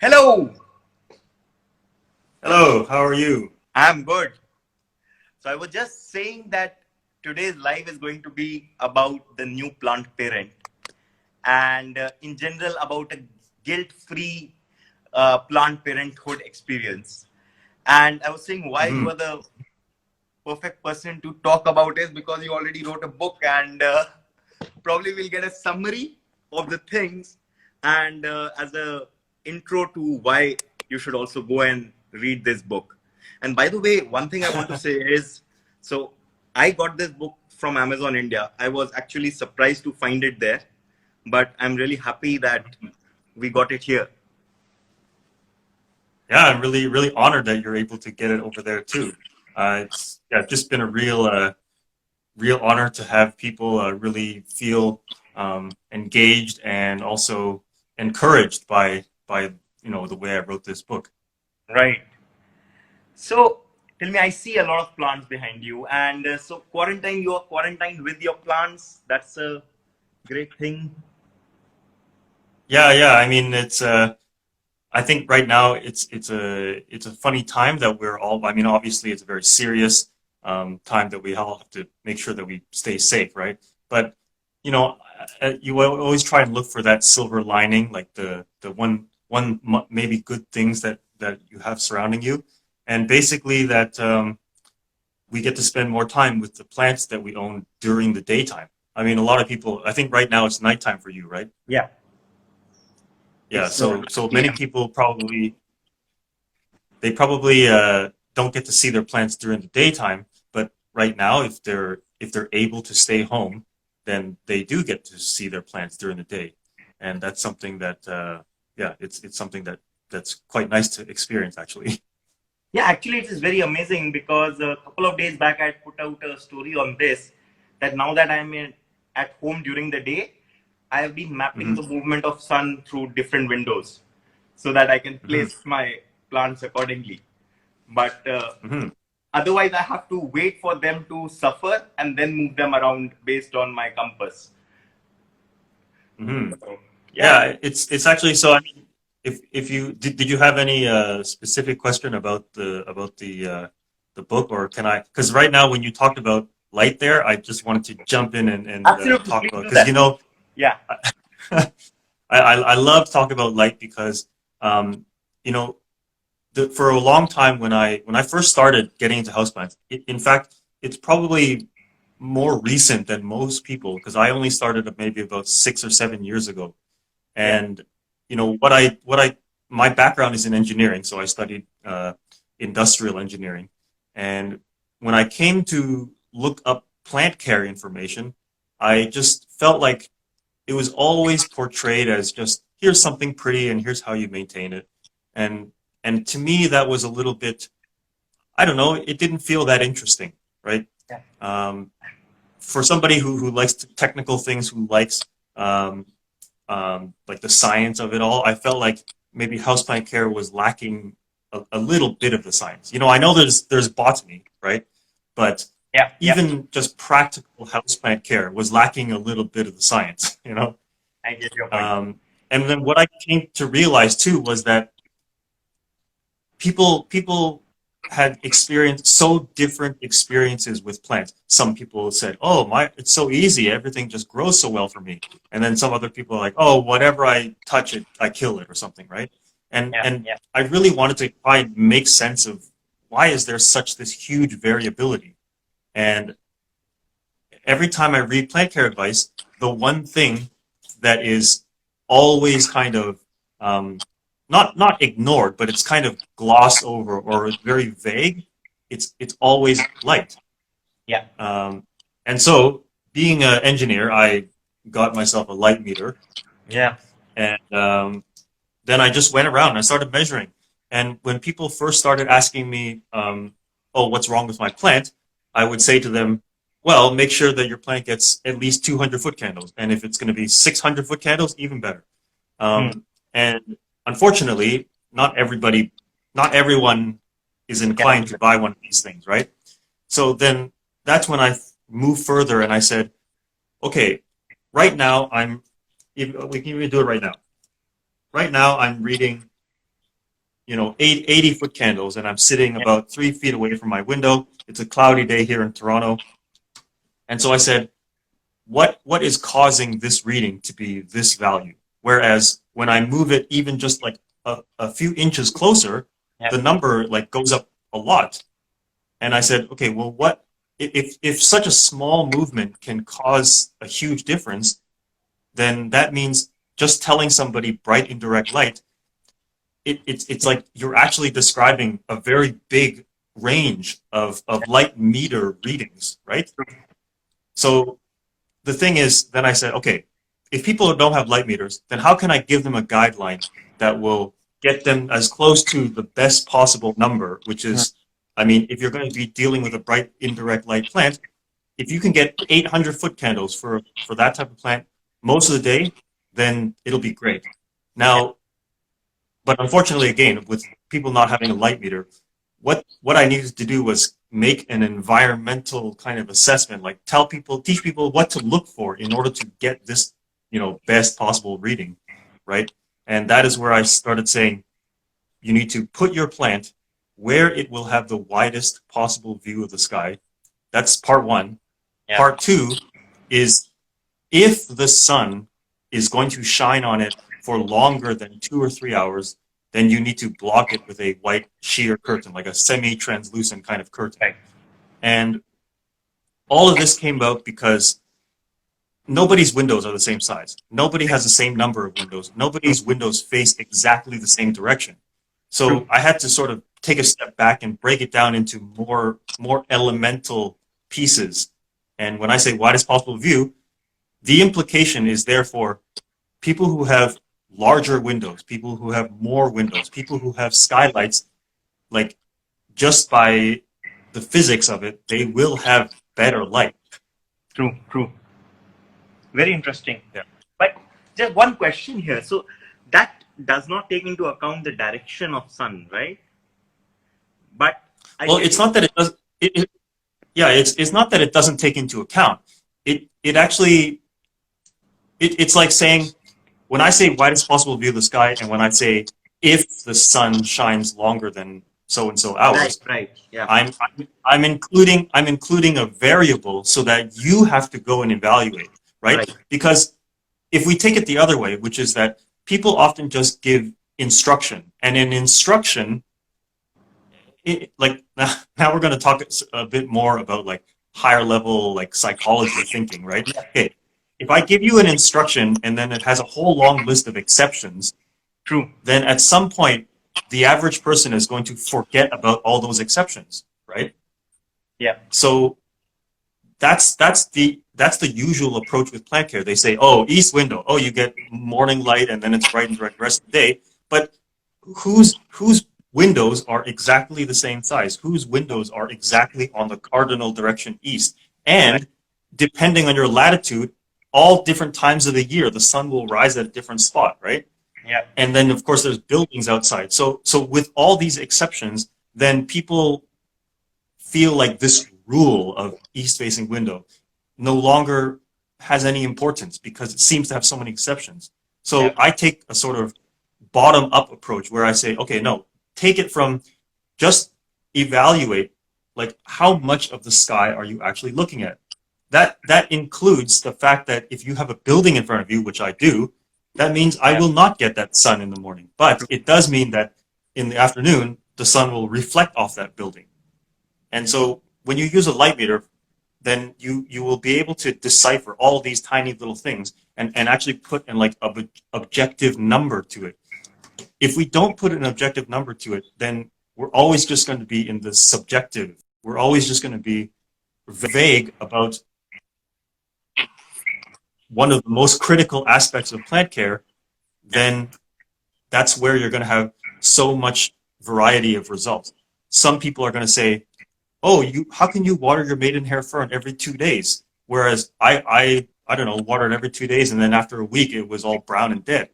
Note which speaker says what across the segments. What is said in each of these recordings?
Speaker 1: Hello,
Speaker 2: Hello, how are you?
Speaker 1: I'm good. So I was just saying that today's live is going to be about the new plant parent and in general about a guilt-free plant parenthood experience. And I was saying why you
Speaker 2: hmm
Speaker 1: are the perfect person to talk about it because you already wrote a book and probably we'll get a summary of the things and as a intro to why you should also go and read this book. And by the way, one thing I want to say is, so I got this book from Amazon India. I was actually surprised to find it there, but I'm really happy that we got it here.
Speaker 2: Yeah, I'm really honored that you're able to get it over there too. It's just been a real honor to have people really feel engaged and also encouraged by the way I wrote this book.
Speaker 1: Right. So tell me, I see a lot of plants behind you, and so quarantine. You are quarantined with your plants. That's a great thing.
Speaker 2: Yeah, I mean I think right now it's a funny time that we're all. I mean, obviously it's a very serious time that we all have to make sure that we stay safe, right? But you will always try and look for that silver lining, like the maybe good things that you have surrounding you, and basically that we get to spend more time with the plants that we own during the daytime. I mean, a lot of people. I think right now it's nighttime for you, right?
Speaker 1: Yeah,
Speaker 2: Yeah,
Speaker 1: it's
Speaker 2: so
Speaker 1: 9
Speaker 2: many
Speaker 1: p.m.
Speaker 2: people probably don't get to see their plants during the daytime, but right now, if they're able to stay home, then they do get to see their plants during the day, and that's something that it's something that's quite nice to experience actually.
Speaker 1: Yeah, actually, it is very amazing because a couple of days back I put out a story on this. That now that at home during the day, I have been mapping
Speaker 2: hmm
Speaker 1: the movement of sun through different windows, so that I can
Speaker 2: hmm
Speaker 1: place my plants accordingly. But
Speaker 2: hmm
Speaker 1: otherwise, I have to wait for them to suffer and then move them around based on my compass.
Speaker 2: hmm
Speaker 1: So, yeah.
Speaker 2: Yeah, it's actually so. I mean, if you did you have any specific question about the book, or can I? Because right now, when you talked about light, there, I just wanted to jump in and
Speaker 1: Absolutely,
Speaker 2: talk
Speaker 1: please
Speaker 2: about
Speaker 1: do
Speaker 2: because
Speaker 1: that. Yeah.
Speaker 2: I love talking about light because um, you know for a long time when I first started getting into houseplants, in fact, it's probably more recent than most people because I only started maybe about 6 or 7 years ago.
Speaker 1: Yeah.
Speaker 2: And what I my background is in engineering, so I studied industrial engineering. And when I came to look up plant care information, I just felt like it was always portrayed as just here's something pretty and here's how you maintain it. And and to me that was a little bit, I don't know, it didn't feel that interesting, right?
Speaker 1: Yeah.
Speaker 2: Um, for somebody who likes technical things, who likes um, like the science of it all, I felt like maybe houseplant care was lacking a little bit of the science. I know there's botany, right? But
Speaker 1: Yeah. Yeah.
Speaker 2: even just practical houseplant care was lacking a little bit of the science, you know?
Speaker 1: I get your point.
Speaker 2: Um, and then what I came to realize too was that people had experienced so different experiences with plants. Some people said, "Oh, it's so easy. Everything just grows so well for me." And then some other people are like, "Oh, whatever I touch it, I kill it or something," right? And
Speaker 1: Yeah.
Speaker 2: and
Speaker 1: Yeah.
Speaker 2: I really wanted to try and make sense of why is there such this huge variability. And every time I read plant care advice, the one thing that is always kind of um, not ignored, but it's kind of glossed over or it's very vague. It's always light.
Speaker 1: Yeah.
Speaker 2: Um, and so, being an engineer, I got myself a light meter,
Speaker 1: Yeah.
Speaker 2: and then I just went around and I started measuring. And when people first started asking me, "Oh, what's wrong with my plant?" I would say to them, "Well, make sure that your plant gets at least 200 foot candles, and if it's going to be 600 foot candles, even better."
Speaker 1: Hmm.
Speaker 2: And unfortunately, not everyone is
Speaker 1: Can
Speaker 2: inclined to
Speaker 1: understand.
Speaker 2: buy one of these things, right? So then that's when I moved further and I said, okay, right now we can even do it right now. Right now I'm reading 80-foot candles, and I'm sitting about 3 feet away from my window. It's a cloudy day here in Toronto. And so I said, what is causing this reading to be this value? Whereas when I move it even just like a few inches closer, the number like goes up a lot. And I said, okay, well, what if such a small movement can cause a huge difference, then that means just telling somebody bright indirect light, it's like you're actually describing a very big range of light meter readings, right? So the thing is, then I said, okay, if people don't have light meters, then how can I give them a guideline that will get them as close to the best possible number, which is, I mean, if you're going to be dealing with a bright indirect light plant, if you can get 800-foot candles for that type of plant most of the day, then it'll be great. Now, but unfortunately, again, with people not having a light meter, what I needed to do was make an environmental kind of assessment, like teach people what to look for in order to get this, best possible reading, right? And that is where I started saying, you need to put your plant where it will have the widest possible view of the sky. That's part one.
Speaker 1: Yeah.
Speaker 2: Part two is if the sun is going to shine on it for longer than 2 or 3 hours, then you need to block it with a white sheer curtain, like a semi-translucent kind of curtain.
Speaker 1: Right.
Speaker 2: And all of this came about because nobody's windows are the same size. Nobody has the same number of windows. Nobody's windows face exactly the same direction. So I had to sort of take a step back and break it down into more elemental pieces. And when I say widest possible view, the implication is therefore people who have larger windows, people who have more windows, people who have skylights, like just by the physics of it, they will have better light.
Speaker 1: True. Very interesting.
Speaker 2: Yeah.
Speaker 1: But just one question here. So that does not take into account the direction of sun, right? But
Speaker 2: it's not that it does. It's not that it doesn't take into account. It actually it's like saying, when I say widest possible view of the sky, and when I say if the sun shines longer than so and so hours,
Speaker 1: right. Yeah.
Speaker 2: I'm including a variable so that you have to go and evaluate, right? Because if we take it the other way, which is that people often just give instruction, and in instruction, now we're going to talk a bit more about like higher level like psychology thinking, right? Okay, if I give you an instruction and then it has a whole long list of exceptions,
Speaker 1: True.
Speaker 2: then at some point the average person is going to forget about all those exceptions, right?
Speaker 1: Yeah.
Speaker 2: So that's the usual approach with plant care. They say, oh, east window, oh, you get morning light and then it's bright and direct the rest of the day. But whose windows are exactly the same size? Whose windows are exactly on the cardinal direction east? And depending on your latitude, all different times of the year, the sun will rise at a different spot, right?
Speaker 1: Yeah.
Speaker 2: And then, of course, there's buildings outside. So with all these exceptions, then people feel like this rule of east-facing window no longer has any importance because it seems to have so many exceptions. So I take a sort of bottom-up approach where I say, okay, no, take it from just evaluate, like how much of the sky are you actually looking at? That includes the fact that if you have a building in front of you, which I do, that means I will not get that sun in the morning. But it does mean that in the afternoon, the sun will reflect off that building. And so when you use a light meter, then you will be able to decipher all these tiny little things and actually put in like an objective number to it. If we don't put an objective number to it, then we're always just going to be in the subjective. We're always just going to be vague about one of the most critical aspects of plant care. Then that's where you're going to have so much variety of results. Some people are going to say, oh, how can you water your maidenhair fern every 2 days? Whereas I don't know, water it every 2 days, and then after a week it was all brown and dead.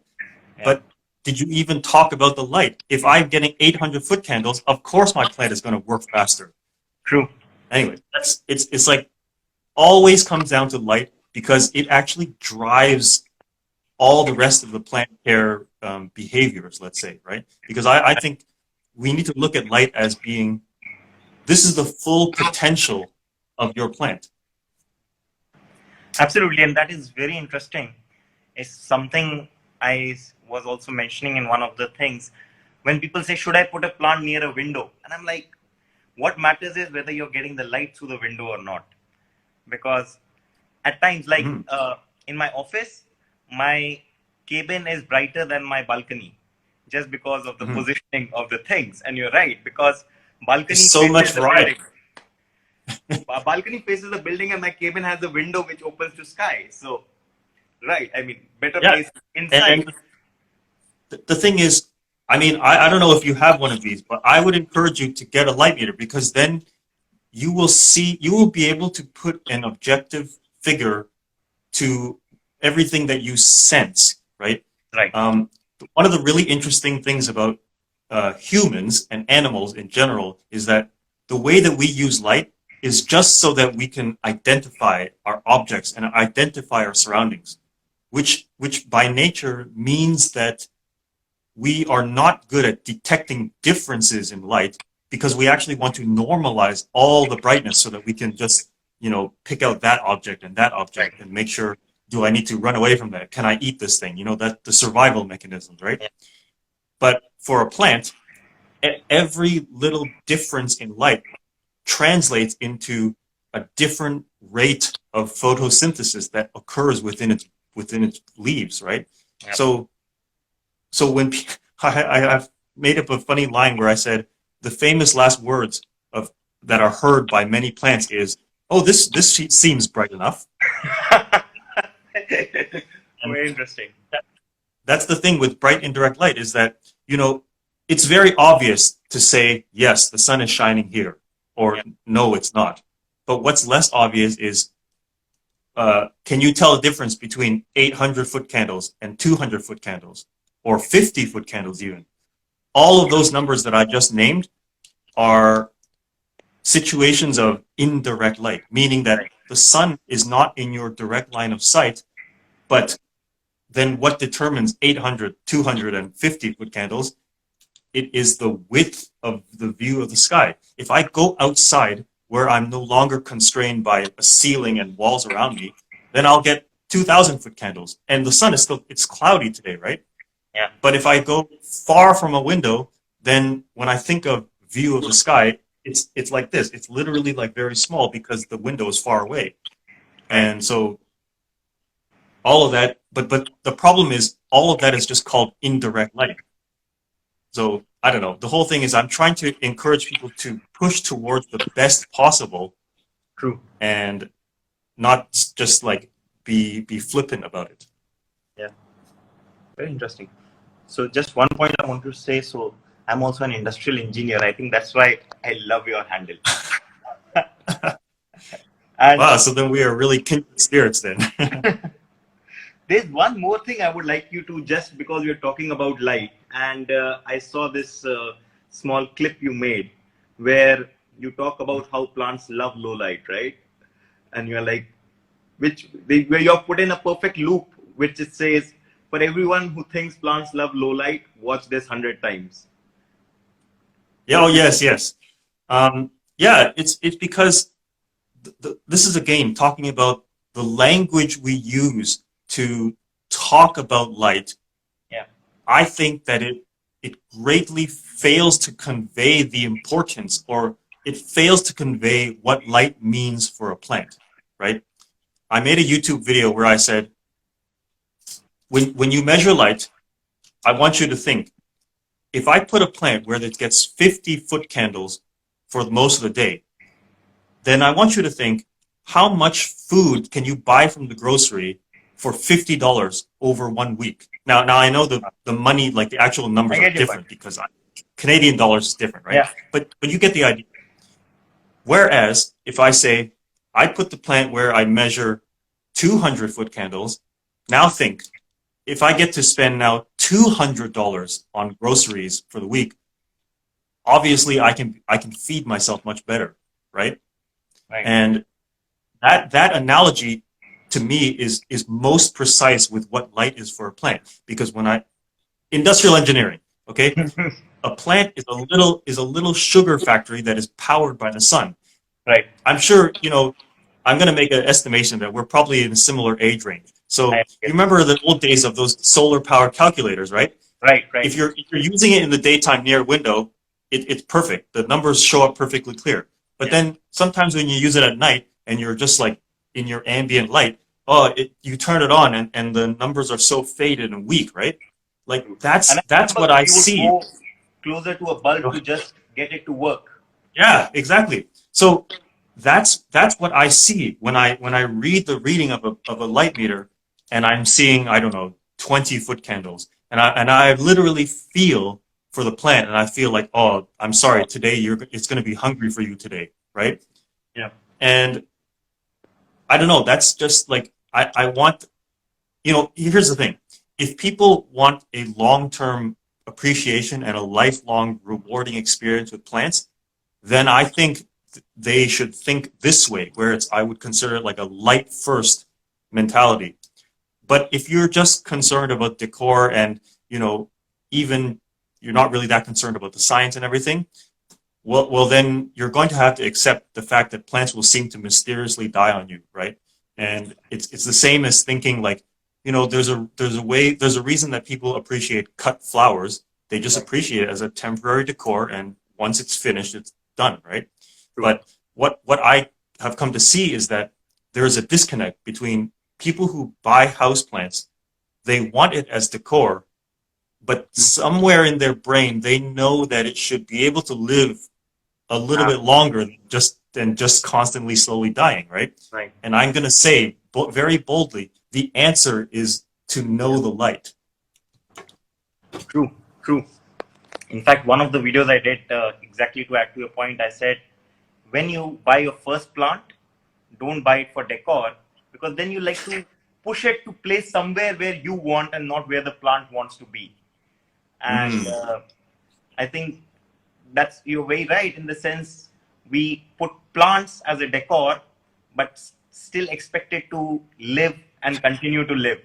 Speaker 2: But did you even talk about the light? If I'm getting 800-foot candles, of course my plant is going to work faster.
Speaker 1: True.
Speaker 2: Anyway, it's like always comes down to light because it actually drives all the rest of the plant care behaviors, let's say, right? Because I think we need to look at light as being, this is the full potential of your plant.
Speaker 1: Absolutely, and that is very interesting. It's something I was also mentioning in one of the things. When people say, should I put a plant near a window? And I'm like, what matters is whether you're getting the light through the window or not. Because at times, like
Speaker 2: Mm-hmm.
Speaker 1: In my office, my cabin is brighter than my balcony just because of the
Speaker 2: Mm-hmm.
Speaker 1: positioning of the things. And you're right, because
Speaker 2: There's
Speaker 1: balcony
Speaker 2: so much
Speaker 1: faces the
Speaker 2: variety.
Speaker 1: building. Balcony faces the building, and my cabin has a window which opens to sky. So, right, I mean, better
Speaker 2: Yeah.
Speaker 1: place inside.
Speaker 2: And the thing is, I mean, I don't know if you have one of these, but I would encourage you to get a light meter, because then you will be able to put an objective figure to everything that you sense, right?
Speaker 1: Right,
Speaker 2: Um, One of the really interesting things about humans and animals in general is that the way that we use light is just so that we can identify our objects and identify our surroundings, which by nature means that we are not good at detecting differences in light, because we actually want to normalize all the brightness so that we can just, pick out that object and that
Speaker 1: right.
Speaker 2: object and make sure, do I need to run away from that? Can I eat this thing? That the survival mechanisms, right?
Speaker 1: Yeah.
Speaker 2: But for a plant, every little difference in light translates into a different rate of photosynthesis that occurs within its leaves, right?
Speaker 1: Yeah.
Speaker 2: So when I've made up a funny line where I said the famous last words of that are heard by many plants is, "Oh, this seems bright enough." And
Speaker 1: Very interesting.
Speaker 2: that's the thing with bright indirect light, is that it's very obvious to say, yes, the sun is shining here, or
Speaker 1: Yeah.
Speaker 2: no, it's not. But what's less obvious is, can you tell a difference between 800-foot candles and 200-foot candles, or 50-foot candles even? All of those numbers that I just named are situations of indirect light, meaning that
Speaker 1: Right.
Speaker 2: the sun is not in your direct line of sight, but then what determines 800, 200, and 50-foot candles? It is the width of the view of the sky. If I go outside where I'm no longer constrained by a ceiling and walls around me, then I'll get 2,000-foot candles. And the sun is it's cloudy today, right?
Speaker 1: Yeah.
Speaker 2: But if I go far from a window, then when I think of view of the sky, it's like this. It's literally like very small because the window is far away.
Speaker 1: Right.
Speaker 2: And so all of that, but the problem is all of that is just called indirect light. So I don't know. The whole thing is I'm trying to encourage people to push towards the best possible
Speaker 1: True.
Speaker 2: and not just like be flippant about it.
Speaker 1: Yeah. Very interesting. So just one point I want to say. So I'm also an industrial engineer. I think that's why I love your handle. And
Speaker 2: Wow, so then we are really kindred spirits then.
Speaker 1: there's one more thing I would like you to, just because we're talking about light, and I saw this small clip you made where you talk about how plants love low light, right? And you're like, where you're put in a perfect loop, which it says, for everyone who thinks plants love low light, watch this 100 times.
Speaker 2: Yeah, oh yes. Yeah, it's because this is again talking about the language we use to talk about light.
Speaker 1: Yeah.
Speaker 2: I think that it greatly fails to convey the importance, or it fails to convey what light means for a plant, right? I made a YouTube video where I said, when you measure light, I want you to think, if I put a plant where it gets 50-foot candles for most of the day, then I want you to think, how much food can you buy from the grocery for $50 over 1 week? Now I know the money, like the actual numbers
Speaker 1: I
Speaker 2: are
Speaker 1: get your point.
Speaker 2: different because Canadian dollars is different, right?
Speaker 1: Yeah.
Speaker 2: But you get the idea. Whereas if I say I put the plant where I measure 200-foot candles, now think, if I get to spend now $200 on groceries for the week, obviously I can feed myself much better, right?
Speaker 1: Right.
Speaker 2: And that analogy to me is most precise with what light is for a plant, because industrial engineering, Okay, a plant is a little sugar factory that is powered by the sun.
Speaker 1: Right.
Speaker 2: I'm sure, I'm going to make an estimation that we're probably in a similar age range.
Speaker 1: I
Speaker 2: So you
Speaker 1: guess.
Speaker 2: remember the old days of those solar powered calculators, right?
Speaker 1: Right. Right.
Speaker 2: If you're using it in the daytime near a window, it's perfect. The numbers show up perfectly clear. But
Speaker 1: Yes.
Speaker 2: then sometimes when you use it at night and you're just like in your ambient light, oh, you turn it on and the numbers are so faded and weak, right? Like
Speaker 1: True. And I
Speaker 2: that's
Speaker 1: remember
Speaker 2: what I
Speaker 1: we would
Speaker 2: see.
Speaker 1: go closer to a bulb to just get it to work.
Speaker 2: Yeah, exactly. So that's what I see when I read the reading of a light meter and I'm seeing, I don't know, 20-foot candles. And I literally feel for the plant and I feel like, oh, I'm sorry, today it's gonna be hungry for you today, right?
Speaker 1: Yeah.
Speaker 2: And I don't know, that's just like I want, here's the thing. If people want a long-term appreciation and a lifelong rewarding experience with plants, then I think they should think this way, where I would consider it like a light first mentality. But if you're just concerned about decor and, even you're not really that concerned about the science and everything, well, then you're going to have to accept the fact that plants will seem to mysteriously die on you, right? And it's the same as thinking like, there's a reason that people appreciate cut flowers. They just
Speaker 1: Right.
Speaker 2: appreciate it as a temporary decor, and once it's finished, it's done, right?
Speaker 1: True.
Speaker 2: But what I have come to see is that there is a disconnect between people who buy houseplants. They want it as decor, but
Speaker 1: Mm.
Speaker 2: somewhere in their brain, they know that it should be able to live a little
Speaker 1: Ah,
Speaker 2: bit longer than just constantly slowly dying, right?
Speaker 1: right.
Speaker 2: And I'm going to say very boldly, the answer is to know the light.
Speaker 1: True. True. In fact, one of the videos I did, exactly to add to your point, I said, when you buy your first plant, don't buy it for decor, because then you like to push it to place somewhere where you want and not where the plant wants to be. And
Speaker 2: Mm,
Speaker 1: I think that's, you're very right in the sense we put plants as a decor, but still expect it to live and continue to live.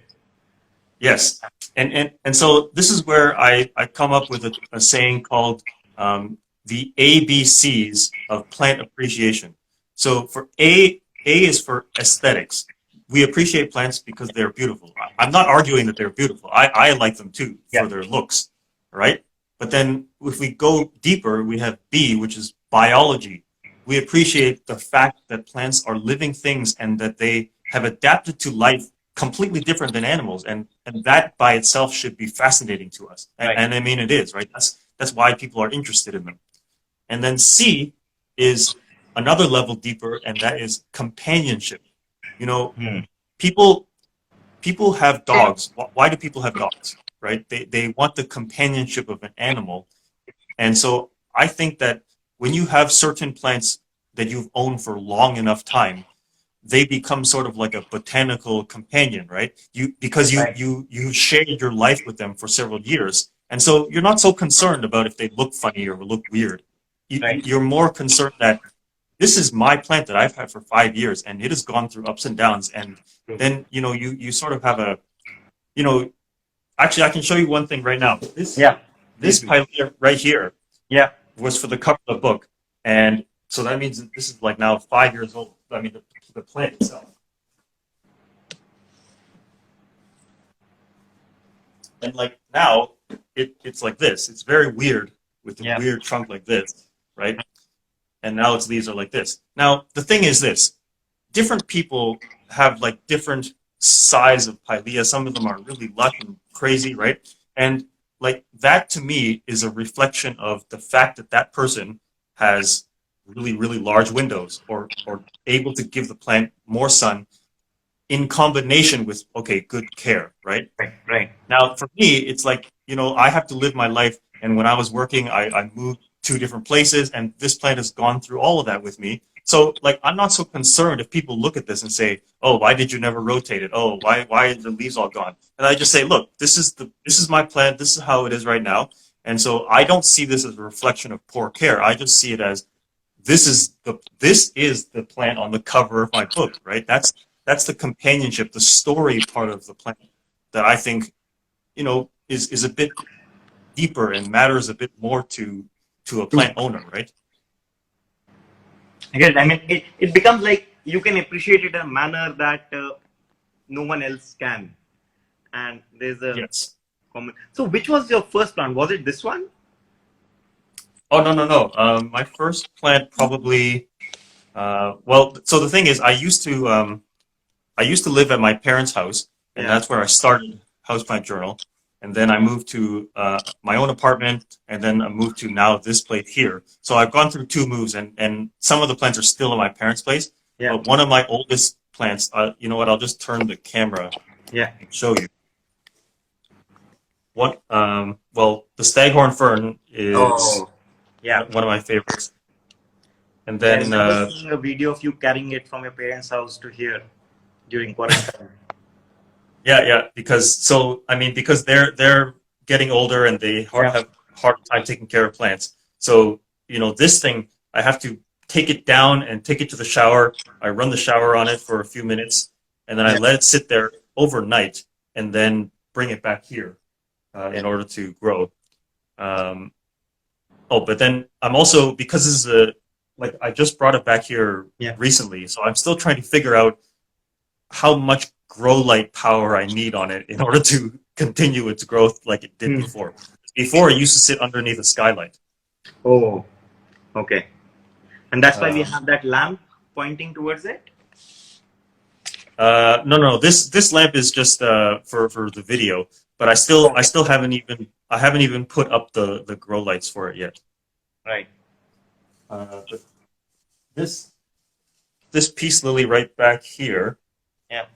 Speaker 2: yes. And so this is where I come up with a saying called the ABCs of plant appreciation. So for A is for aesthetics. We appreciate plants because they're beautiful. I'm not arguing that they're beautiful. I like them too for
Speaker 1: Yeah,
Speaker 2: their looks, right? But then if we go deeper, we have B, which is biology. We appreciate the fact that plants are living things and that they have adapted to life completely different than animals, and that by itself should be fascinating to us.
Speaker 1: right,
Speaker 2: And I mean it is, right? That's why people are interested in them. And then C is another level deeper, and that is companionship. You know,
Speaker 1: hmm.
Speaker 2: people people have dogs. Why do people have dogs? Right? They want the companionship of an animal, and so I think that when you have certain plants that you've owned for long enough time, they become sort of like a botanical companion, right? Because
Speaker 1: Right,
Speaker 2: you shared your life with them for several years, and so you're not so concerned about if they look funny or look weird.
Speaker 1: right.
Speaker 2: You're more concerned that this is my plant that I've had for 5 years, and it has gone through ups and downs. And
Speaker 1: True.
Speaker 2: then you sort of have a you know actually I can show you one thing right now.
Speaker 1: Yeah, please
Speaker 2: This
Speaker 1: do.
Speaker 2: pilea right here
Speaker 1: Yeah,
Speaker 2: was for the cover of the book, and so that means that this is like now 5 years old. I mean the plant itself. And like now it's like this. It's very weird with a
Speaker 1: yeah,
Speaker 2: weird trunk like this, right? And now its leaves are like this. Now the thing is this: different people have like different size of pilea. Some of them are really lush and crazy, right? And like that to me is a reflection of the fact that that person has really large windows or able to give the plant more sun in combination with okay good care, right?
Speaker 1: right, right,
Speaker 2: Now, for me, it's like, I have to live my life. And when I was working, I moved to different places, and this plant has gone through all of that with me. So, like, I'm not so concerned if people look at this and say, "Oh, why did you never rotate it? Oh, why are the leaves all gone?" And I just say, "Look, this is my plant. This is how it is right now." And so I don't see this as a reflection of poor care. I just see it as this is the plant on the cover of my book, right? That's the companionship, the story part of the plant that I think is a bit deeper and matters a bit more to a
Speaker 1: True.
Speaker 2: plant owner, right?
Speaker 1: I get it. I mean, it becomes like you can appreciate it in a manner that no one else can. And there's a
Speaker 2: Yes.
Speaker 1: common. So, which was your first plant? Was it this one?
Speaker 2: Oh, no, no, no. My first plant probably. Well, so the thing is, I used to live at my parents' house, and
Speaker 1: Yeah.
Speaker 2: that's where I started Houseplant Journal. And then I moved to my own apartment, and then I moved to now this place here. So I've gone through two moves, and some of the plants are still in my parents' place.
Speaker 1: Yeah.
Speaker 2: But one of my oldest plants, you know what? I'll just turn the camera
Speaker 1: Yeah.
Speaker 2: and show you. What? Well, the staghorn fern is
Speaker 1: Oh, yeah.
Speaker 2: one of my favorites. And
Speaker 1: I
Speaker 2: then,
Speaker 1: remember seeing a video of you carrying it from your parents' house to here during quarantine.
Speaker 2: yeah, yeah, because so I mean, because they're getting older and they
Speaker 1: Yeah.
Speaker 2: have hard time taking care of plants. So this thing I have to take it down and take it to the shower. I run the shower on it for a few minutes, and then I
Speaker 1: Yeah.
Speaker 2: let it sit there overnight, and then bring it back here in order to grow. Um, oh, but then I'm also because this is a like I just brought it back here
Speaker 1: Yeah.
Speaker 2: recently, so I'm still trying to figure out how much grow light power I need on it in order to continue its growth like it did
Speaker 1: Hmm.
Speaker 2: before. Before it used to sit underneath a skylight.
Speaker 1: Oh, okay. And that's why we
Speaker 2: Um,
Speaker 1: have that lamp pointing towards it.
Speaker 2: no, no, this lamp is just for the video, but I
Speaker 1: Okay.
Speaker 2: still haven't even put up the grow lights for it yet.
Speaker 1: Right.
Speaker 2: But this this peace lily right back here,
Speaker 1: Yeah.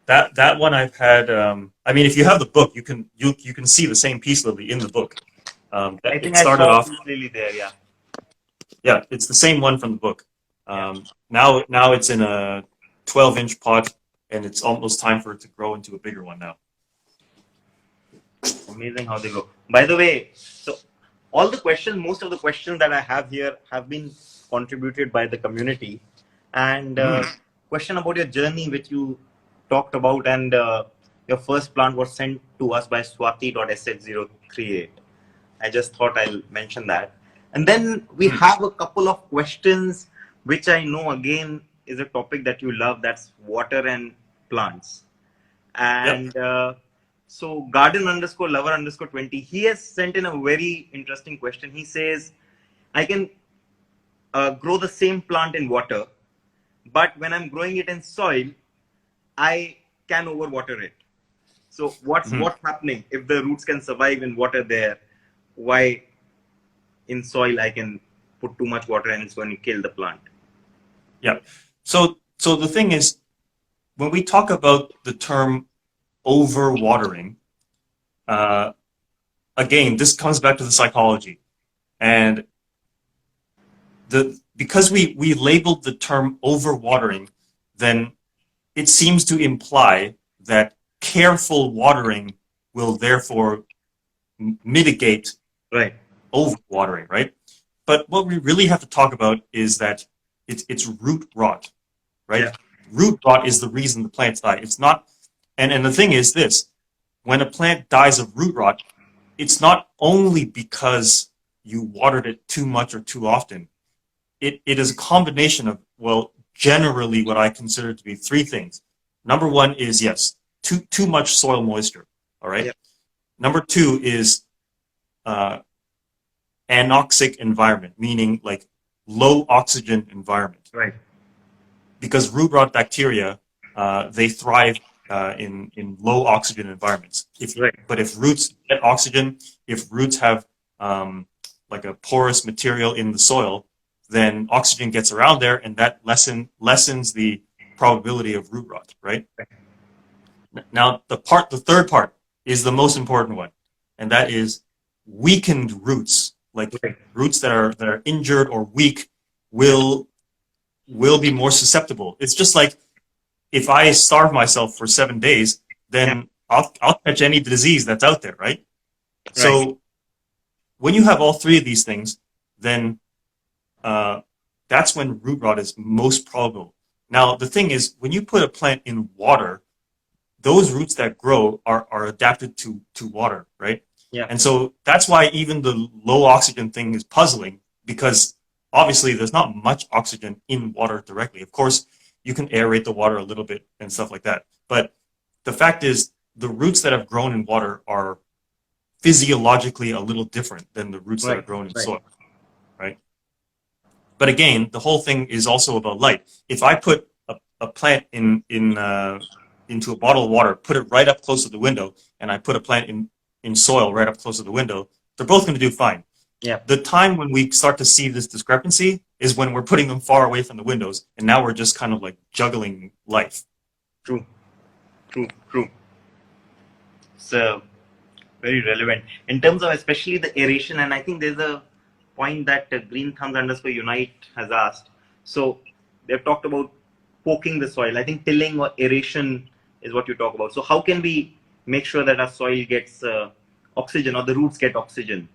Speaker 2: that one I've had. I mean, if you have the book, you can see the same peace lily in the book.
Speaker 1: I think
Speaker 2: It
Speaker 1: I
Speaker 2: started
Speaker 1: saw
Speaker 2: off.
Speaker 1: Peace Lily there. Yeah.
Speaker 2: Yeah, it's the same one from the book.
Speaker 1: Yeah.
Speaker 2: Now it's in a 12-inch pot, and it's almost time for it to grow into a bigger one now.
Speaker 1: Amazing how they go. By the way, so all the questions, most of the questions that I have here have been contributed by the community. And
Speaker 2: Mm.
Speaker 1: question about your journey, which you talked about, and your first plant was sent to us by Swati.sh038. I just thought I'll mention that. And then we
Speaker 2: Mm.
Speaker 1: have a couple of questions, which I know again is a topic that you love. That's water and plants.
Speaker 2: Yep.
Speaker 1: And so garden underscore lover underscore 20, he has sent in a very interesting question. He says, I can grow the same plant in water, but when I'm growing it in soil, I can overwater it. So
Speaker 2: Mhm.
Speaker 1: what's happening if the roots can survive in water there? Why in soil I can put too much water and it's going to kill the plant?
Speaker 2: Yep. So the thing is, when we talk about the term overwatering, uh, again, this comes back to the psychology, and the because we labeled the term overwatering, then it seems to imply that careful watering will therefore mitigate
Speaker 1: Right.
Speaker 2: overwatering, right? But what we really have to talk about is that it's root rot, right?
Speaker 1: Yeah.
Speaker 2: Root rot is the reason the plants die. It's not, and the thing is this: when a plant dies of root rot, it's not only because you watered it too much or too often. It is a combination of, well, generally what I consider to be three things. Number one is, yes, too much soil moisture. All right.
Speaker 1: Yeah.
Speaker 2: Number two is uh, anoxic environment, meaning like low oxygen environment,
Speaker 1: Right.
Speaker 2: because root rot bacteria they thrive in low oxygen environments.
Speaker 1: Right.
Speaker 2: But if roots get oxygen, if roots have like a porous material in the soil, then oxygen gets around there, and that lessens the probability of root rot. Right. Now, the third part is the most important one, and that is weakened roots, like
Speaker 1: Right.
Speaker 2: roots that are injured or weak, will be more susceptible. It's just like if I starve myself for 7 days,
Speaker 1: Yeah.
Speaker 2: then I'll catch any disease that's out there, right?
Speaker 1: Right.
Speaker 2: So when you have all three of these things, then that's when root rot is most probable. Now the thing is, when you put a plant in water, those roots that grow are adapted to water, right?
Speaker 1: Yeah.
Speaker 2: And so that's why even the low oxygen thing is puzzling, because obviously there's not much oxygen in water directly. Of course, you can aerate the water a little bit and stuff like that. But the fact is, the roots that have grown in water are physiologically a little different than the roots that are
Speaker 1: Right.
Speaker 2: grown in
Speaker 1: Right.
Speaker 2: soil, right? But again, the whole thing is also about light. If I put a plant into a bottle of water, put it right up close to the window, and I put a plant in soil right up close to the window, they're both going to do fine.
Speaker 1: Yeah.
Speaker 2: The time when we start to see this discrepancy is when we're putting them far away from the windows, and now we're just kind of like juggling life.
Speaker 1: True. True. True. So very relevant in terms of especially the aeration. And I think there's a point that Green Thumbs underscore Unite has asked. So they've talked about poking the soil. I think tilling or aeration is what you talk about. So how can we make sure that our soil gets oxygen, or the roots get oxygen?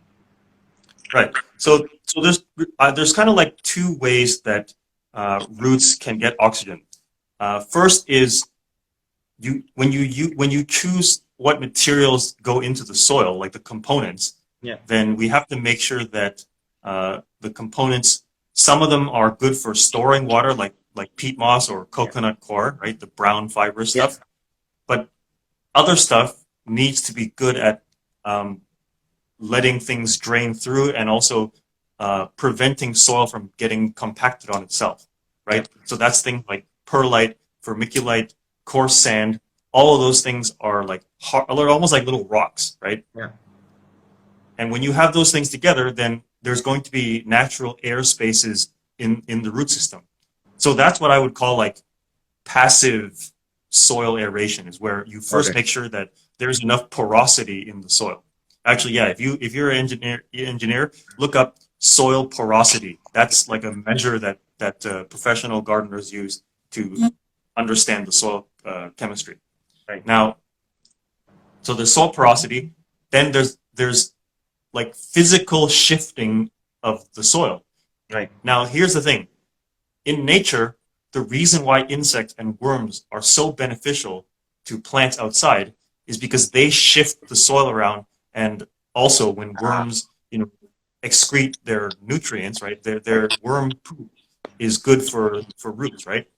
Speaker 2: Right. So there's kind of like two ways that roots can get oxygen. First is when you choose what materials go into the soil, like the components,
Speaker 1: Yeah.
Speaker 2: then we have to make sure that the components, some of them are good for storing water, like peat moss or coconut coir, right? The brown fibrous
Speaker 1: Yeah.
Speaker 2: stuff. But other stuff needs to be good at letting things drain through, and also preventing soil from getting compacted on itself, right? So that's things like perlite, vermiculite, coarse sand. All of those things are like hard, almost like little rocks, right?
Speaker 1: Yeah.
Speaker 2: And when you have those things together, then there's going to be natural air spaces in the root system. So that's what I would call like passive soil aeration, is where you first
Speaker 1: Okay.
Speaker 2: make sure that there's enough porosity in the soil. Actually, yeah, if you're an engineer, look up soil porosity. That's like a measure that professional gardeners use to understand the soil chemistry.
Speaker 1: Right.
Speaker 2: Now, so the soil porosity, then there's like physical shifting of the soil.
Speaker 1: Right.
Speaker 2: Now, here's the thing. In nature, the reason why insects and worms are so beneficial to plants outside is because they shift the soil around, and also when worms, excrete their nutrients, right? Their worm poop is good for roots, right?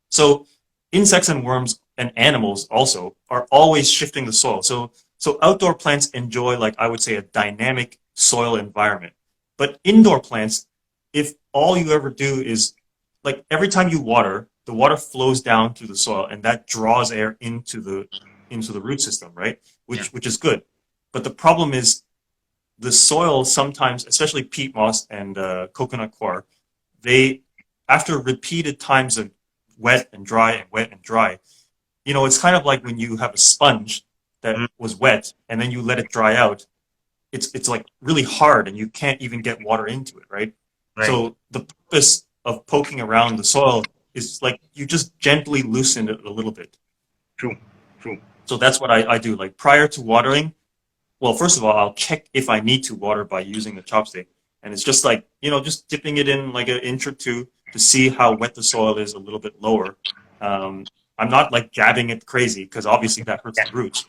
Speaker 2: So insects and worms and animals also are always shifting the soil. So outdoor plants enjoy, like I would say, a dynamic soil environment. But indoor plants, if all you ever do is, like, every time you water, the water flows down through the soil, and that draws air into the root system, right?
Speaker 1: Yeah.
Speaker 2: Which is good. But the problem is the soil sometimes, especially peat moss and coconut coir, they, after repeated times of wet and dry and wet and dry, it's kind of like when you have a sponge that
Speaker 1: Mhm.
Speaker 2: was wet and then you let it dry out. It's like really hard, and you can't even get water into it, right?
Speaker 1: Right.
Speaker 2: So the purpose of poking around the soil is like you just gently loosen it a little bit.
Speaker 1: True. True.
Speaker 2: So that's what I do. Like prior to watering, well, first of all, I'll check if I need to water by using the chopstick. And it's just like, just dipping it in like an inch or two to see how wet the soil is a little bit lower. I'm not like jabbing it crazy, because obviously that hurts
Speaker 1: Yeah.
Speaker 2: the roots.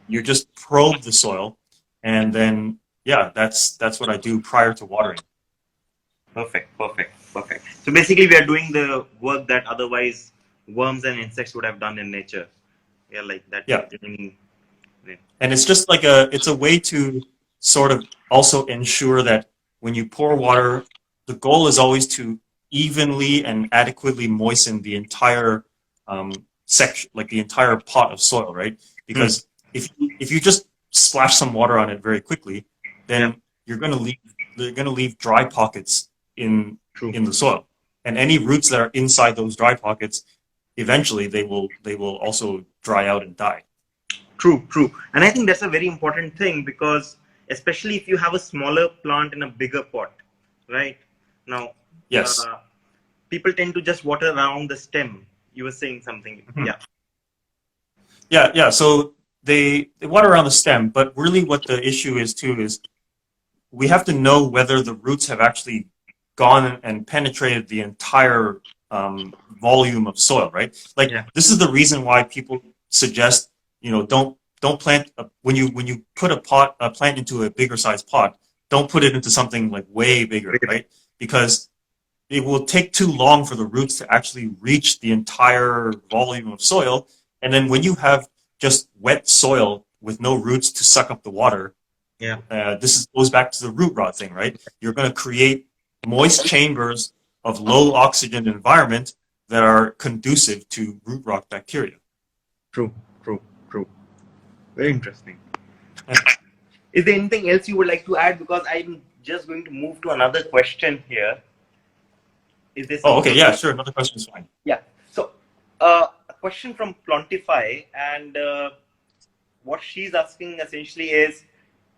Speaker 2: You just probe the soil, and then, yeah, that's what I do prior to watering.
Speaker 1: Perfect. Perfect. Perfect. So basically, we are doing the work that otherwise worms and insects would have done in nature. Yeah, like that.
Speaker 2: Yeah.
Speaker 1: Yeah.
Speaker 2: And it's just like it's a way to sort of also ensure that when you pour water, the goal is always to evenly and adequately moisten the entire section, like the entire pot of soil, right?
Speaker 1: Hmm.
Speaker 2: Because if you just splash some water on it very quickly,
Speaker 1: Yeah.
Speaker 2: then you're gonna leave dry pockets in
Speaker 1: True.
Speaker 2: in the soil, and any roots that are inside those dry pockets, eventually they will also dry out and die.
Speaker 1: True. True. And I think that's a very important thing, because especially if you have a smaller plant in a bigger pot, right? Now,
Speaker 2: Yes.
Speaker 1: uh, people tend to just water around the stem. You were saying something.
Speaker 2: Mhm.
Speaker 1: Yeah.
Speaker 2: Yeah, yeah. So they water around the stem, but really what the issue is too is we have to know whether the roots have actually gone and penetrated the entire volume of soil, right? Like
Speaker 1: Yeah.
Speaker 2: this is the reason why people suggest, don't don't when you put a plant into a bigger size pot, don't put it into something like way bigger, right? Because it will take too long for the roots to actually reach the entire volume of soil. And then when you have just wet soil with no roots to suck up the water,
Speaker 1: Yeah.
Speaker 2: goes back to the root rot thing, right? You're going to create moist chambers of low oxygen environment that are conducive to root rot bacteria.
Speaker 1: True. True. True. Very interesting. Is there anything else you would like to add? Because I'm just going to move to another question here. Is there
Speaker 2: Oh, okay,
Speaker 1: something?
Speaker 2: yeah, sure. Another question is fine.
Speaker 1: Yeah. So, a question from Plantify, and what she's asking essentially is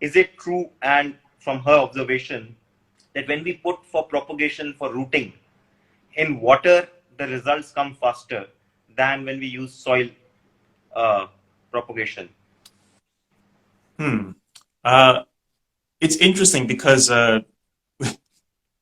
Speaker 1: it true, and from her observation, that when we put for propagation for rooting in water, the results come faster than when we use soil propagation?
Speaker 2: Hmm. It's interesting because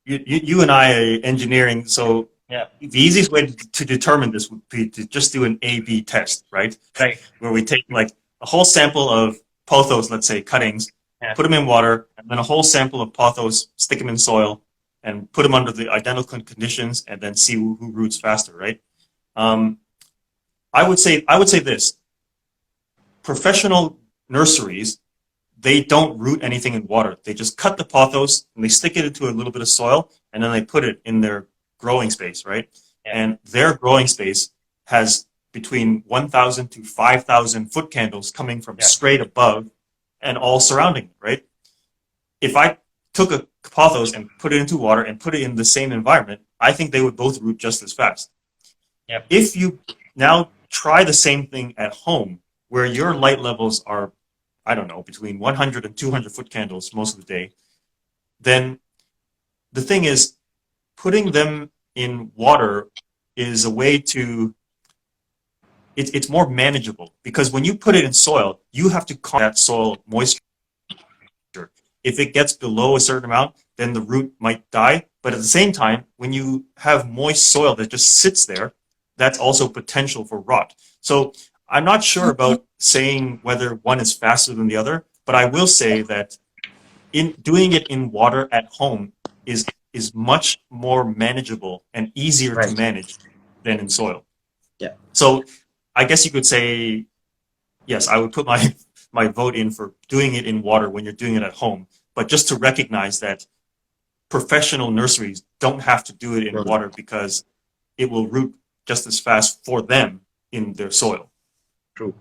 Speaker 2: you and I are engineering, so
Speaker 1: Yeah.
Speaker 2: the easiest way to determine this would be to just do an A/B test, right?
Speaker 1: Right.
Speaker 2: Where we take like a whole sample of pothos, let's say cuttings,
Speaker 1: Yeah.
Speaker 2: put them in water, and then a whole sample of pothos, stick them in soil, and put them under the identical conditions, and then see who roots faster, right? Um, I would say this: professional nurseries, they don't root anything in water. They just cut the pothos and they stick it into a little bit of soil, and then they put it in their growing space, right?
Speaker 1: Yeah.
Speaker 2: And their growing space has between 1,000 to 5,000 foot candles coming from straight above and all surrounding, right? If I took a pothos and put it into water and put it in the same environment, I think they would both root just as fast.
Speaker 1: Yep.
Speaker 2: If you now try the same thing at home, where your light levels are, I don't know, between 100 and 200 foot candles most of the day, then the thing is, putting them in water is a way to, it's more manageable, because when you put it in soil, you have to that soil moisture. If it gets below a certain amount, then the root might die. But at the same time, when you have moist soil that just sits there, that's also potential for rot. So I'm not sure about saying whether one is faster than the other, but I will say that in doing it in water at home is much more manageable and easier to
Speaker 1: Right.
Speaker 2: manage than in soil.
Speaker 1: Yeah.
Speaker 2: So I guess you could say, yes, I would put my vote in for doing it in water when you're doing it at home, but just to recognize that professional nurseries don't have to do it in water because it will root just as fast for them in their soil.
Speaker 1: True.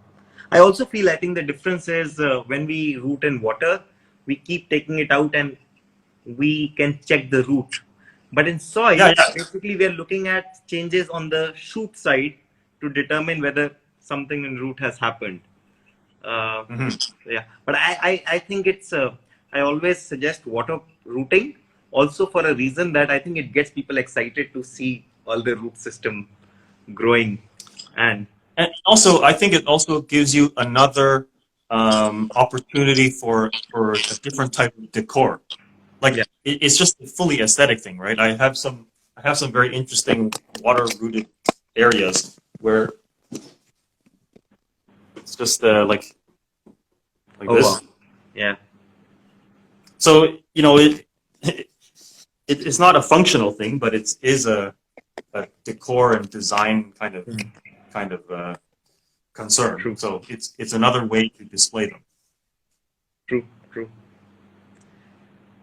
Speaker 1: I also feel, I think the difference is when we root in water, we keep taking it out and we can check the root. But in soil,
Speaker 2: Yeah, yeah.
Speaker 1: basically we are looking at changes on the shoot side to determine whether something in root has happened. Uh, yeah, but I think it's, I always suggest water rooting also for a reason that I think it gets people excited to see all the root system growing. And
Speaker 2: also, I think it also gives you another opportunity for a different type of decor. Like
Speaker 1: yeah,
Speaker 2: it's just a fully aesthetic thing, right? I have some very interesting water rooted areas where it's just like
Speaker 1: oh
Speaker 2: this.
Speaker 1: wow, yeah,
Speaker 2: So it's not a functional thing, but it is a decor and design kind of concern.
Speaker 1: true,
Speaker 2: So it's another way to display them.
Speaker 1: true, true.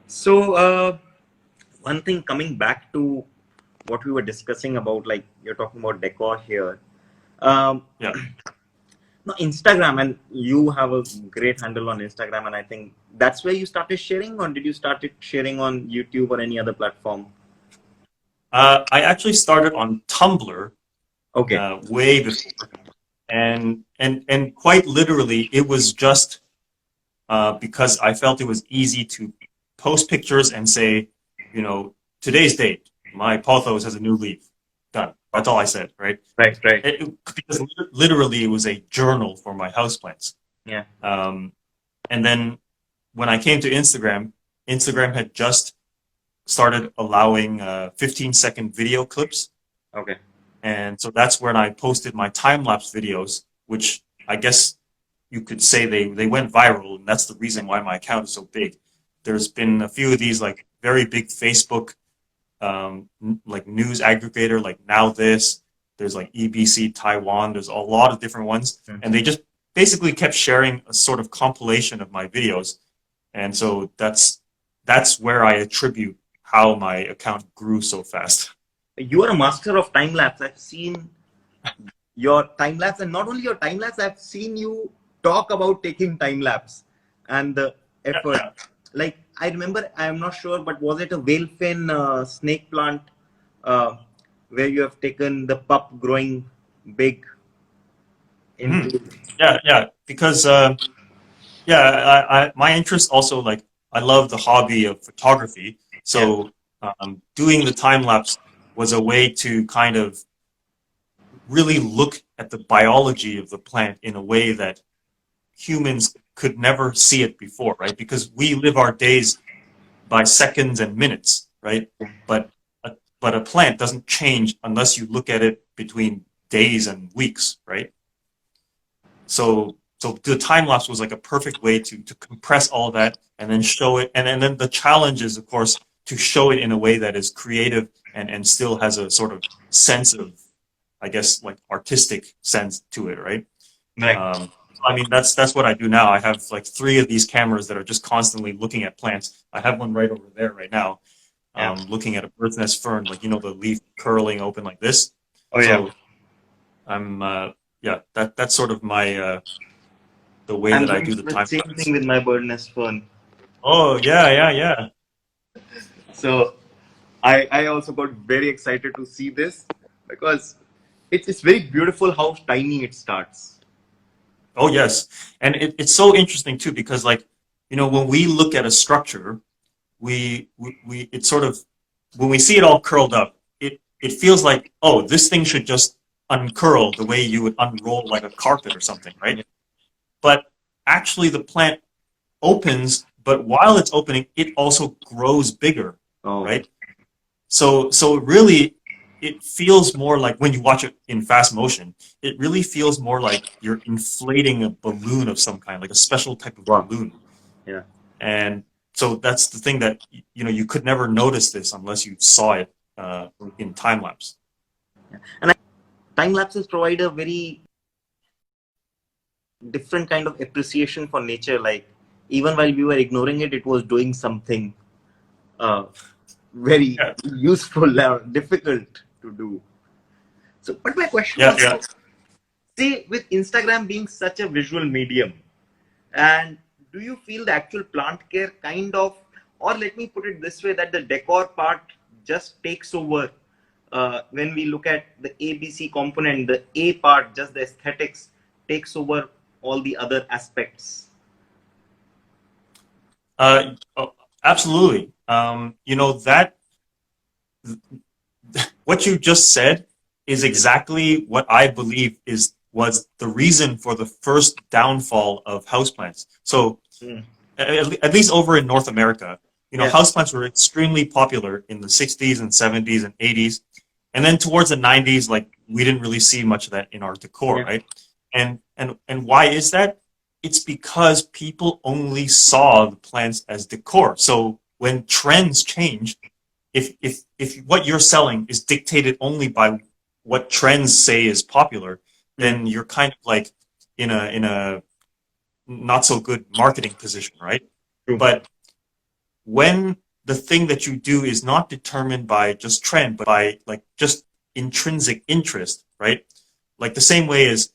Speaker 1: So one thing, coming back to what we were discussing about, like you're talking about decor here. Um,
Speaker 2: Yeah.
Speaker 1: no, Instagram, and you have a great handle on Instagram, and I think that's where you started sharing, or did you started sharing on YouTube or any other platform?
Speaker 2: I actually started on Tumblr
Speaker 1: Okay.
Speaker 2: way before, and quite literally, it was just because I felt it was easy to post pictures and say, today's date, my pothos has a new leaf. Done. That's all I said, right?
Speaker 1: Right, right.
Speaker 2: Because literally, it was a journal for my houseplants.
Speaker 1: Yeah.
Speaker 2: And then when I came to Instagram, Instagram had just started allowing 15-second video clips.
Speaker 1: Okay.
Speaker 2: And so that's when I posted my time-lapse videos, which I guess you could say they went viral, and that's the reason why my account is so big. There's been a few of these like very big Facebook like news aggregator, like Now This. There's like EBC Taiwan. There's a lot of different ones, and they just basically kept sharing a sort of compilation of my videos, and so that's where I attribute how my account grew so fast.
Speaker 1: You are a master of time lapse. I've seen your time lapse, and not only your time lapse, I've seen you talk about taking time lapse and the effort.
Speaker 2: Yeah.
Speaker 1: Like I remember, I'm not sure, but was it a whale fin snake plant uh, where you have taken the pup growing big
Speaker 2: Mhm.
Speaker 1: into?
Speaker 2: Yeah, because yeah, my interest also like I love the hobby of photography,
Speaker 1: Yeah.
Speaker 2: so doing the time lapse was a way to kind of really look at the biology of the plant in a way that humans could never see it before, right? Because we live our days by seconds and minutes, right? But but a plant doesn't change unless you look at it between days and weeks, right? So the time lapse was like a perfect way to compress all that and then show it, and then the challenge is of course to show it in a way that is creative and still has a sort of sense of, I guess, like artistic sense to it, right?
Speaker 1: Right.
Speaker 2: I mean, that's what I do now. I have like three of these cameras that are just constantly looking at plants. I have one right over there right now,
Speaker 1: Yeah.
Speaker 2: looking at a bird's nest fern, like the leaf curling open like this.
Speaker 1: Oh yeah.
Speaker 2: So I'm yeah, that's sort of my the way
Speaker 1: I'm
Speaker 2: that I
Speaker 1: going
Speaker 2: do the
Speaker 1: through the
Speaker 2: time
Speaker 1: same
Speaker 2: lapse.
Speaker 1: thing with my bird nest fern.
Speaker 2: Oh yeah.
Speaker 1: So I also got very excited to see this because it's very beautiful how tiny it starts.
Speaker 2: Oh yes, and it's so interesting too because like when we look at a structure, we it's sort of when we see it all curled up, it feels like, oh, this thing should just uncurl the way you would unroll like a carpet or something, right?
Speaker 1: Yeah.
Speaker 2: But actually the plant opens, but while it's opening, it also grows bigger,
Speaker 1: Oh.
Speaker 2: right? So really, it feels more like when you watch it in fast motion, it really feels more like you're inflating a balloon of some kind, like a special type of
Speaker 1: Wow.
Speaker 2: balloon.
Speaker 1: Yeah.
Speaker 2: And so that's the thing that you could never notice this unless you saw it in time lapse.
Speaker 1: And time lapses provide a very different kind of appreciation for nature. Like even while we were ignoring it, it was doing something uh, very
Speaker 2: Yeah,
Speaker 1: useful or difficult to do. So, but my question
Speaker 2: yeah,
Speaker 1: was,
Speaker 2: yeah.
Speaker 1: say, with Instagram being such a visual medium, and do you feel the actual plant care kind of, or let me put it this way, that the decor part just takes over when we look at the ABC component, the A part, just the aesthetics, takes over all the other aspects?
Speaker 2: Oh, absolutely. That what you just said is exactly what I believe was the reason for the first downfall of houseplants. So
Speaker 1: Mm.
Speaker 2: at least over in North America,
Speaker 1: Yeah.
Speaker 2: houseplants were extremely popular in the 60s and 70s and 80s. And then towards the 90s, like we didn't really see much of that in our decor,
Speaker 1: Yeah.
Speaker 2: right? And why is that? It's because people only saw the plants as decor. So when trends change, if what you're selling is dictated only by what trends say is popular,
Speaker 1: Mm.
Speaker 2: then you're kind of like in a not so good marketing position, right?
Speaker 1: True.
Speaker 2: But when the thing that you do is not determined by just trend, but by like just intrinsic interest, right? Like the same way as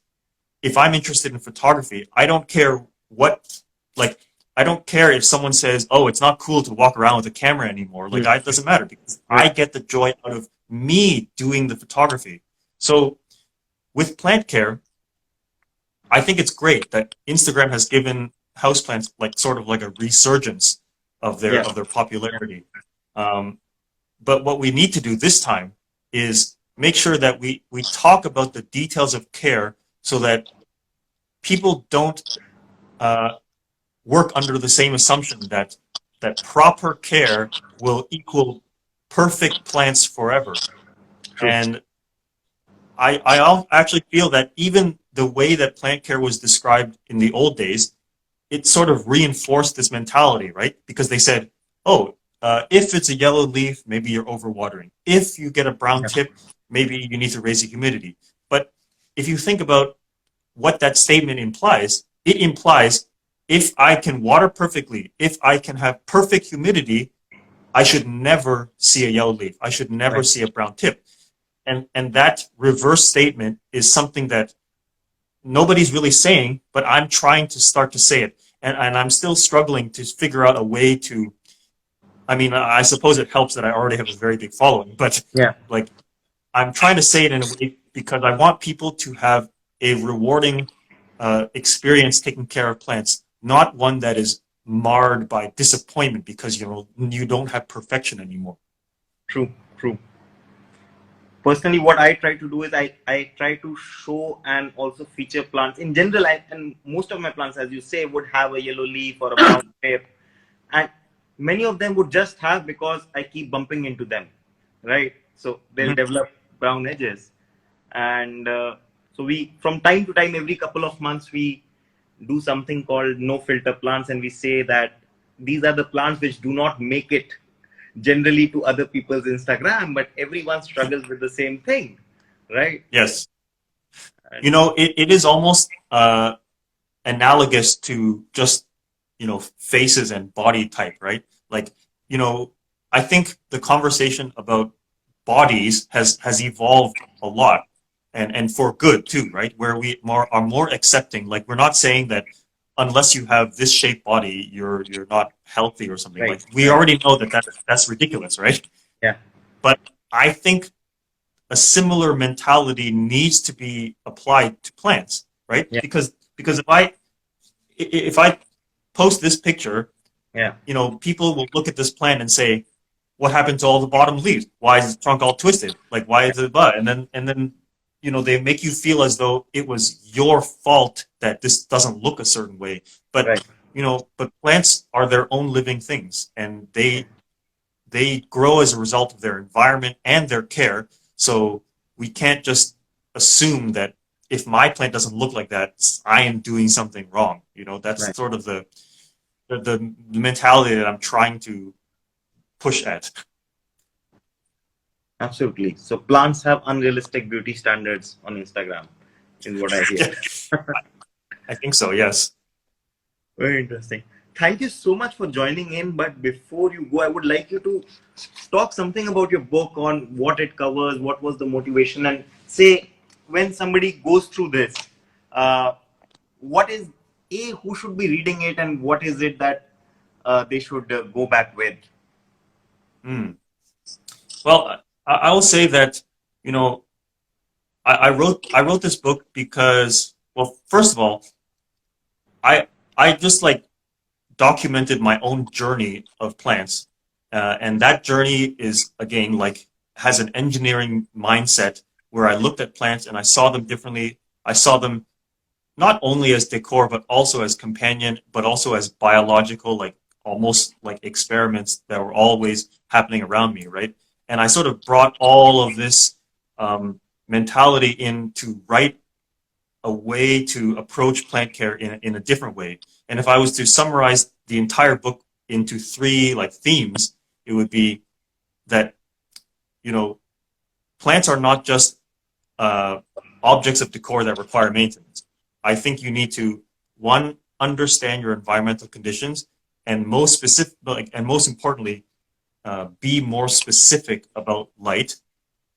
Speaker 2: if I'm interested in photography, I don't care what, like, I don't care if someone says, oh, it's not cool to walk around with a camera anymore. Like,
Speaker 1: Mm.
Speaker 2: it doesn't matter because
Speaker 1: Right.
Speaker 2: I get the joy out of me doing the photography. So with plant care, I think it's great that Instagram has given houseplants like sort of like a resurgence
Speaker 1: Yeah.
Speaker 2: of their popularity. Um, but what we need to do this time is make sure that we talk about the details of care so that people don't uh, work under the same assumption that proper care will equal perfect plants forever.
Speaker 1: True.
Speaker 2: And I actually feel that even the way that plant care was described in the old days, it sort of reinforced this mentality, right? Because they said, oh, if it's a yellow leaf, maybe you're overwatering. If you get a brown
Speaker 1: Yeah.
Speaker 2: tip, maybe you need to raise the humidity. But if you think about what that statement implies, it implies if I can water perfectly, if I can have perfect humidity, I should never see a yellow leaf. I should never
Speaker 1: Right.
Speaker 2: see a brown tip. And that reverse statement is something that nobody's really saying, but I'm trying to start to say it. And I'm still struggling to figure out a way to, I mean, I suppose it helps that I already have a very big following, but
Speaker 1: Yeah.
Speaker 2: like I'm trying to say it in a way because I want people to have a rewarding experience taking care of plants, not one that is marred by disappointment because you don't have perfection anymore.
Speaker 1: True. True. Personally, what I try to do is I try to show and also feature plants in general. And most of my plants, as you say, would have a yellow leaf or a brown tip, and many of them would just have because I keep bumping into them, right? So they'll
Speaker 2: Mhm.
Speaker 1: develop brown edges, and so we, from time to time, every couple of months, we do something called no filter plants, and we say that these are the plants which do not make it generally to other people's Instagram, but everyone struggles with the same thing, right?
Speaker 2: Yes.
Speaker 1: And
Speaker 2: It is almost analogous to just faces and body type, right? Like, you know I think the conversation about bodies has evolved a lot, and for good too, right? Where we are more accepting. Like, we're not saying that unless you have this shaped body, you're not healthy or something.
Speaker 1: right,
Speaker 2: Like, we
Speaker 1: right,
Speaker 2: already know that that's ridiculous, right?
Speaker 1: yeah,
Speaker 2: But I think a similar mentality needs to be applied to plants, right?
Speaker 1: yeah,
Speaker 2: Because if I post this picture,
Speaker 1: yeah,
Speaker 2: people will look at this plant and say, "What happened to all the bottom leaves? Why is the trunk all twisted? Like, why is it but?" And then they make you feel as though it was your fault that this doesn't look a certain way. But
Speaker 1: right,
Speaker 2: but plants are their own living things, and they grow as a result of their environment and their care. So we can't just assume that if my plant doesn't look like that, I am doing something wrong. That's
Speaker 1: right.
Speaker 2: sort of the mentality that I'm trying to push at.
Speaker 1: Absolutely. So plants have unrealistic beauty standards on Instagram, is what I hear.
Speaker 2: Yeah, I think so. Yes.
Speaker 1: Very interesting. Thank you so much for joining in. But before you go, I would like you to talk something about your book, on what it covers, what was the motivation, and say when somebody goes through this, uh, what is who should be reading it, and what is it that they should go back with?
Speaker 2: Mm. Well, I will say that you know I wrote this book because, well, first of all, I I just like documented my own journey of plants, and that journey is, again, like, has an engineering mindset where I looked at plants and I saw them differently. I saw them not only as decor, but also as companion, but also as biological, like almost like experiments that were always happening around me, right? And I sort of brought all of this mentality in to write a way to approach plant care in a different way. And if I was to summarize the entire book into three, like, themes, it would be that, you know, plants are not just uh, objects of decor that require maintenance. I think you need to, one, understand your environmental conditions, and most specific, like, and most importantly, be more specific about light.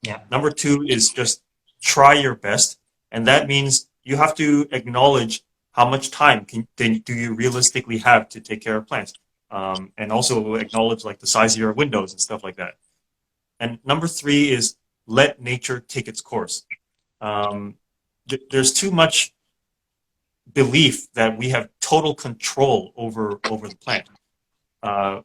Speaker 1: Yeah,
Speaker 2: Number two is just try your best, and that means you have to acknowledge how much time do you realistically have to take care of plants, and also acknowledge, like, the size of your windows and stuff like that. And number three is let nature take its course. Um, there's too much belief that we have total control over the plant. Uh,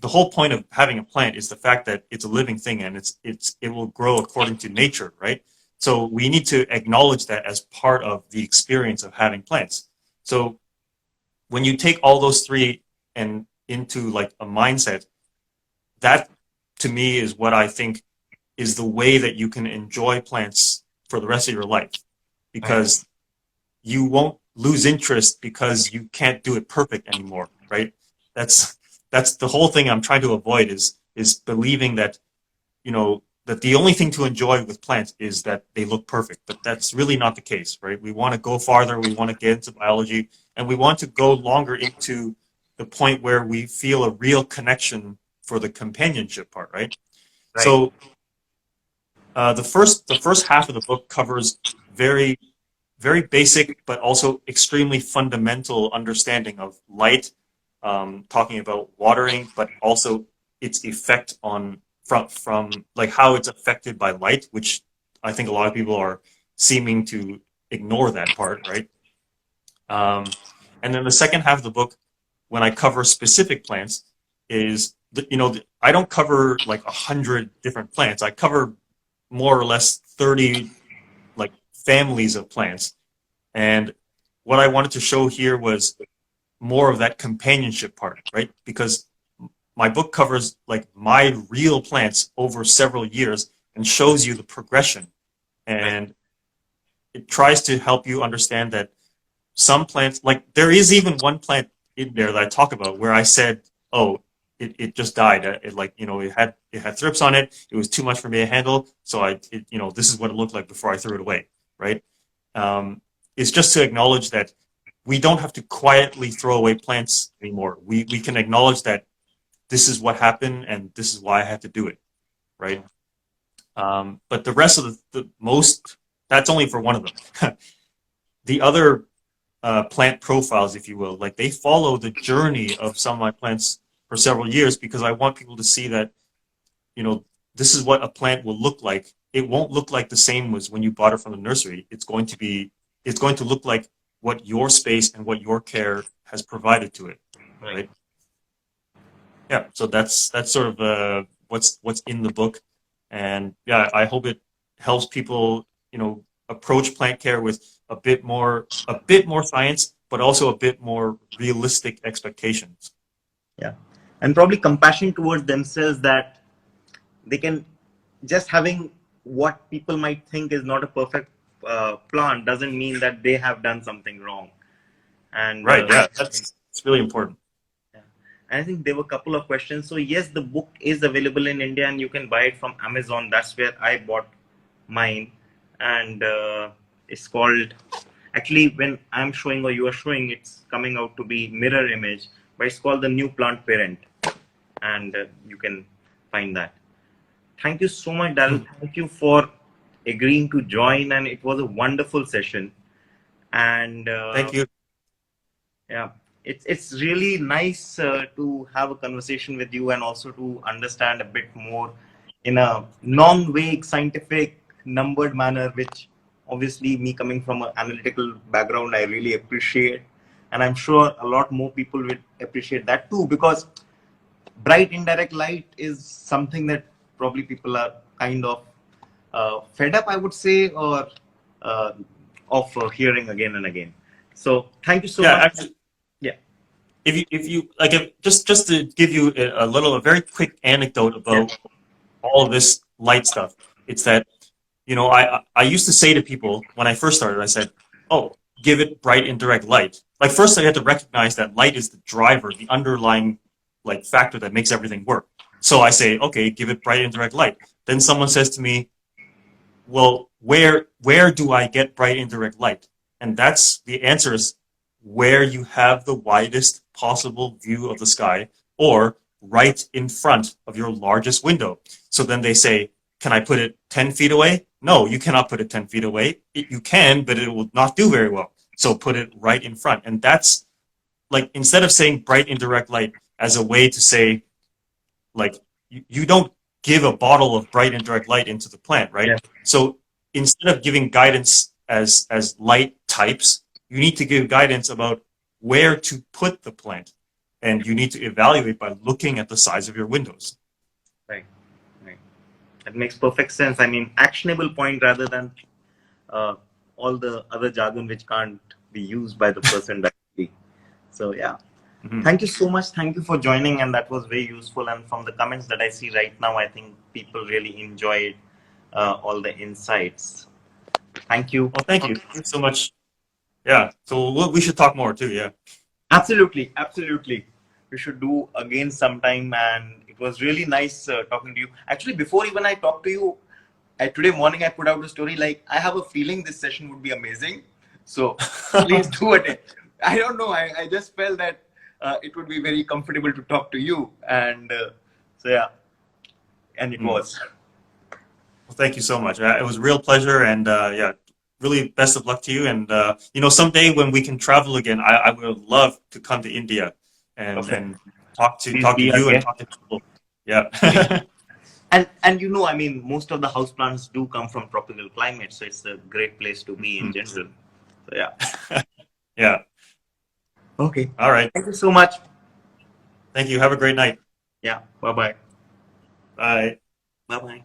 Speaker 2: the whole point of having a plant is the fact that it's a living thing, and it will grow according to nature, right? So we need to acknowledge that as part of the experience of having plants. So when you take all those three and into, like, a mindset, that to me is what I think is the way that you can enjoy plants for the rest of your life,
Speaker 1: right.
Speaker 2: because you won't lose interest because you can't do it perfect anymore, right? That's that's the whole thing I'm trying to avoid is believing that, that the only thing to enjoy with plants is that they look perfect, but that's really not the case, right? We want to go farther, we want to get into biology, and we want to go longer into the point where we feel a real connection for the companionship part, right?
Speaker 1: Right.
Speaker 2: So the first half of the book covers very very basic but also extremely fundamental understanding of light, talking about watering, but also its effect on from like how it's affected by light, which I think a lot of people are seeming to ignore that part, right? Um, and then the second half of the book, when I cover specific plants, is I don't cover like 100 different plants. I cover more or less 30 like families of plants, and what I wanted to show here was more of that companionship part, right? Because my book covers like my real plants over several years and shows you the progression.
Speaker 1: Right.
Speaker 2: And it tries to help you understand that some plants, like there is even one plant in there that I talk about where I said, oh, it just died. It like, it had thrips on it. It was too much for me to handle. So this is what it looked like before I threw it away, right? Um, it's just to acknowledge that we don't have to quietly throw away plants anymore. We can acknowledge that this is what happened and this is why I had to do it, right? But the rest of the most, that's only for one of them. The other plant profiles, if you will, like they follow the journey of some of my plants for several years because I want people to see that, you know, this is what a plant will look like. It won't look like the same as when you bought it from the nursery. It's going to look like what your space and what your care has provided to it,
Speaker 1: Right.
Speaker 2: right? Yeah. So that's sort of what's in the book, and yeah, I hope it helps people, approach plant care with a bit more science, but also a bit more realistic expectations.
Speaker 1: Yeah. And probably compassion towards themselves, that they can, just having what people might think is not a perfect plant doesn't mean that they have done something wrong. And
Speaker 2: Right. Yeah. That's it's really important.
Speaker 1: yeah. And I think there were a couple of questions. So yes, the book is available in India and you can buy it from Amazon. That's where I bought mine. And it's called, actually when I'm showing or you are showing, it's coming out to be mirror image, but it's called The New Plant Parent. And you can find that. Thank you so much, Darryl. Thank you for agreeing to join, and it was a wonderful session. And
Speaker 2: Thank you.
Speaker 1: yeah, it's really nice to have a conversation with you and also to understand a bit more in a non-vague, scientific, numbered manner, which obviously me coming from an analytical background, I really appreciate. And I'm sure a lot more people will appreciate that too, because bright indirect light is something that probably people are kind of fed up, I would say, or uh, of hearing again and again. So thank you so
Speaker 2: Yeah.
Speaker 1: much.
Speaker 2: Actually,
Speaker 1: Yeah.
Speaker 2: if you like, just to give you a very quick anecdote
Speaker 1: Yeah.
Speaker 2: about all of this light stuff, it's that I used to say to people when I first started, I said, "Oh, give it bright indirect light." Like first, I had to recognize that light is the driver, the underlying like factor that makes everything work. So I say, "Okay, give it bright indirect light." Then someone says to me, "Well, where do I get bright indirect light?" And that's the answer is where you have the widest possible view of the sky, or right in front of your largest window. So then they say, can I put it 10 feet away? No, you cannot put it 10 feet away. You can, but it will not do very well. So put it right in front. And that's like, instead of saying bright indirect light as a way to say, like, you don't give a bottle of bright indirect light into the plant, right?
Speaker 1: Yeah.
Speaker 2: So instead of giving guidance as light types, you need to give guidance about where to put the plant. And you need to evaluate by looking at the size of your windows.
Speaker 1: Right. Right. That makes perfect sense. I mean, actionable point rather than uh, all the other jargon which can't be used by the person directly. So yeah.
Speaker 2: Mhm.
Speaker 1: Thank you so much. Thank you for joining, and that was very useful. And from the comments that I see right now, I think people really enjoyed all the insights. Thank you.
Speaker 2: Well, thank you. Thanks so much. Yeah. So we should talk more too. Yeah.
Speaker 1: Absolutely, absolutely. We should do again sometime, and it was really nice talking to you. Actually, before even I talk to you, today morning I put out a story like I have a feeling this session would be amazing. So please do it. I don't know. I just felt that it would be very comfortable to talk to you, and so yeah, and it
Speaker 2: Mm.
Speaker 1: was.
Speaker 2: Well, thank you so much. It was a real pleasure, and yeah, really best of luck to you. And someday when we can travel again, I would love to come to India and
Speaker 1: Perfect. Please
Speaker 2: talk to
Speaker 1: be our
Speaker 2: you and
Speaker 1: guest.
Speaker 2: talk to people. Yeah.
Speaker 1: Please. And I mean, most of the houseplants do come from tropical climates, so it's a great place to be in
Speaker 2: Mm.
Speaker 1: general. So yeah.
Speaker 2: Yeah.
Speaker 1: Okay.
Speaker 2: All right.
Speaker 1: Thank you so much.
Speaker 2: Thank you. Have a great night.
Speaker 1: Yeah. Bye bye.
Speaker 2: Bye.
Speaker 1: Bye bye.